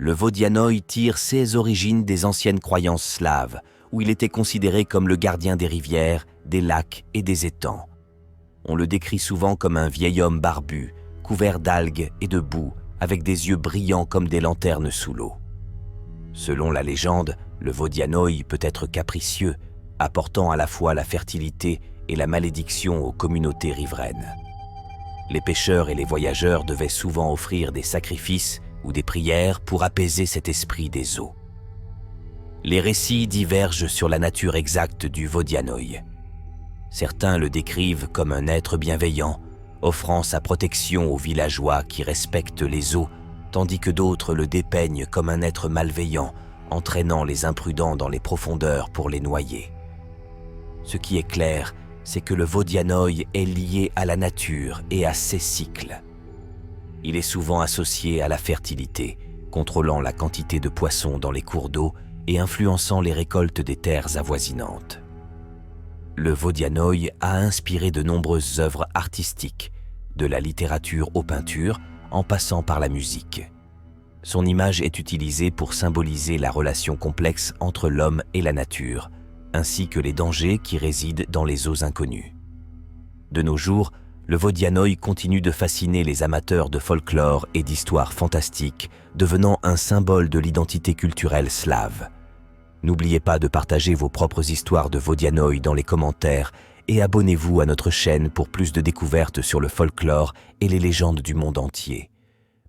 Le Vodianoï tire ses origines des anciennes croyances slaves, où il était considéré comme le gardien des rivières, des lacs et des étangs. On le décrit souvent comme un vieil homme barbu, couvert d'algues et de boue, avec des yeux brillants comme des lanternes sous l'eau. Selon la légende, le Vodianoï peut être capricieux, apportant à la fois la fertilité et la malédiction aux communautés riveraines. Les pêcheurs et les voyageurs devaient souvent offrir des sacrifices ou des prières pour apaiser cet esprit des eaux. Les récits divergent sur la nature exacte du Vodianoï. Certains le décrivent comme un être bienveillant, offrant sa protection aux villageois qui respectent les eaux, tandis que d'autres le dépeignent comme un être malveillant, entraînant les imprudents dans les profondeurs pour les noyer. Ce qui est clair, c'est que le Vodianoï est lié à la nature et à ses cycles. Il est souvent associé à la fertilité, contrôlant la quantité de poissons dans les cours d'eau et influençant les récoltes des terres avoisinantes. Le Vodianoï a inspiré de nombreuses œuvres artistiques, de la littérature aux peintures, en passant par la musique. Son image est utilisée pour symboliser la relation complexe entre l'homme et la nature, ainsi que les dangers qui résident dans les eaux inconnues. De nos jours, le Vodianoï continue de fasciner les amateurs de folklore et d'histoires fantastiques, devenant un symbole de l'identité culturelle slave. N'oubliez pas de partager vos propres histoires de Vodianoï dans les commentaires et abonnez-vous à notre chaîne pour plus de découvertes sur le folklore et les légendes du monde entier.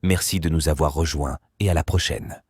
Merci de nous avoir rejoints et à la prochaine.